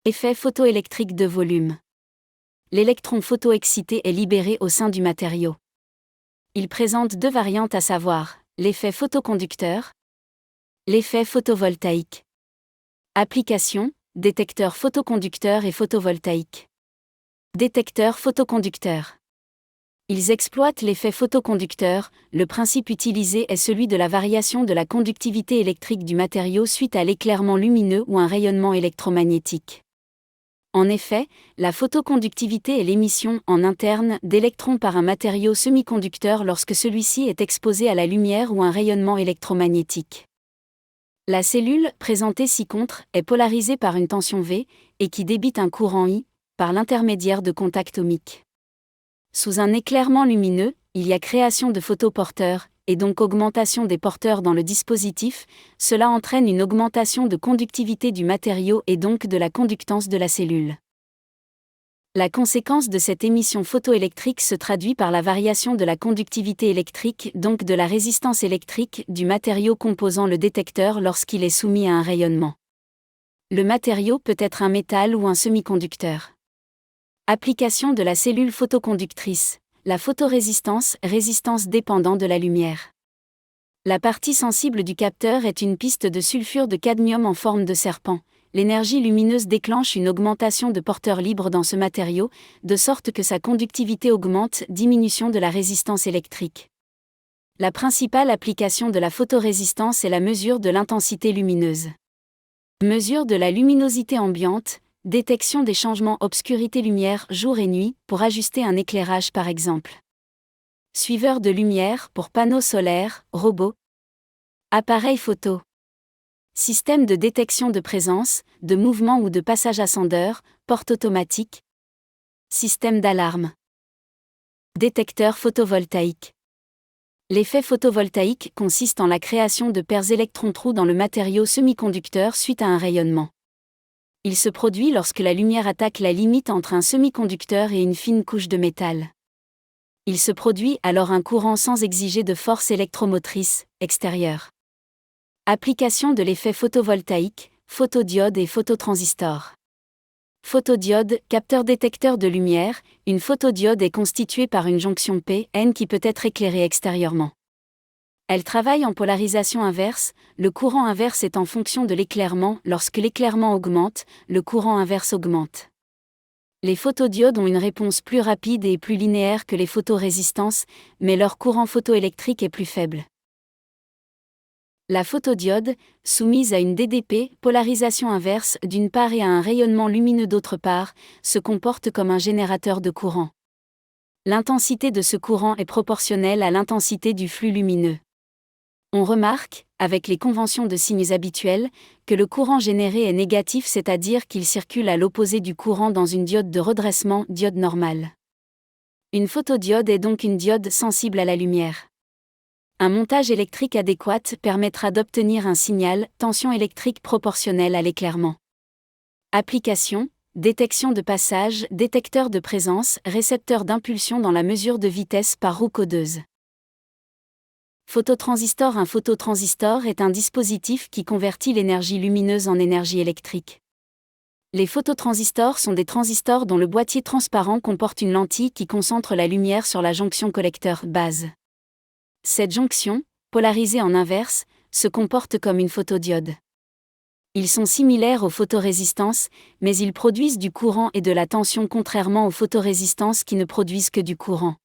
Effet photoélectrique de volume. L'électron photoexcité est libéré au sein du matériau. Il présente deux variantes à savoir, l'effet photoconducteur, l'effet photovoltaïque. Application, détecteur photoconducteur et photovoltaïque. Détecteur photoconducteur. Ils exploitent l'effet photoconducteur, le principe utilisé est celui de la variation de la conductivité électrique du matériau suite à l'éclairement lumineux ou un rayonnement électromagnétique. En effet, la photoconductivité est l'émission, en interne, d'électrons par un matériau semi-conducteur lorsque celui-ci est exposé à la lumière ou un rayonnement électromagnétique. La cellule, présentée ci-contre, est polarisée par une tension V, et qui débite un courant I, par l'intermédiaire de contacts ohmiques. Sous un éclairement lumineux, il y a création de photoporteurs, et donc augmentation des porteurs dans le dispositif, cela entraîne une augmentation de conductivité du matériau et donc de la conductance de la cellule. La conséquence de cette émission photoélectrique se traduit par la variation de la conductivité électrique, donc de la résistance électrique, du matériau composant le détecteur lorsqu'il est soumis à un rayonnement. Le matériau peut être un métal ou un semi-conducteur. Application de la cellule photoconductrice. La photorésistance, résistance dépendant de la lumière. La partie sensible du capteur est une piste de sulfure de cadmium en forme de serpent. L'énergie lumineuse déclenche une augmentation de porteurs libres dans ce matériau, de sorte que sa conductivité augmente, diminution de la résistance électrique. La principale application de la photorésistance est la mesure de l'intensité lumineuse. Mesure de la luminosité ambiante, détection des changements obscurité-lumière jour et nuit, pour ajuster un éclairage par exemple. Suiveur de lumière pour panneaux solaires, robots. Appareil photo. Système de détection de présence, de mouvement ou de passage ascendeur, porte automatique. Système d'alarme. Détecteur photovoltaïque. L'effet photovoltaïque consiste en la création de paires électrons-trous dans le matériau semi-conducteur suite à un rayonnement. Il se produit lorsque la lumière attaque la limite entre un semi-conducteur et une fine couche de métal. Il se produit alors un courant sans exiger de force électromotrice extérieure. Application de l'effet photovoltaïque, photodiode et phototransistor. Photodiode, capteur détecteur de lumière, une photodiode est constituée par une jonction P-N qui peut être éclairée extérieurement. Elle travaille en polarisation inverse, le courant inverse est en fonction de l'éclairement, lorsque l'éclairement augmente, le courant inverse augmente. Les photodiodes ont une réponse plus rapide et plus linéaire que les photorésistances, mais leur courant photoélectrique est plus faible. La photodiode, soumise à une DDP, polarisation inverse d'une part et à un rayonnement lumineux d'autre part, se comporte comme un générateur de courant. L'intensité de ce courant est proportionnelle à l'intensité du flux lumineux. On remarque, avec les conventions de signes habituelles, que le courant généré est négatif, c'est-à-dire qu'il circule à l'opposé du courant dans une diode de redressement, diode normale. Une photodiode est donc une diode sensible à la lumière. Un montage électrique adéquat permettra d'obtenir un signal, tension électrique proportionnelle à l'éclairement. Application, détection de passage, détecteur de présence, récepteur d'impulsion dans la mesure de vitesse par roue codeuse. Phototransistor. Un phototransistor est un dispositif qui convertit l'énergie lumineuse en énergie électrique. Les phototransistors sont des transistors dont le boîtier transparent comporte une lentille qui concentre la lumière sur la jonction collecteur-base. Cette jonction, polarisée en inverse, se comporte comme une photodiode. Ils sont similaires aux photorésistances, mais ils produisent du courant et de la tension contrairement aux photorésistances qui ne produisent que du courant.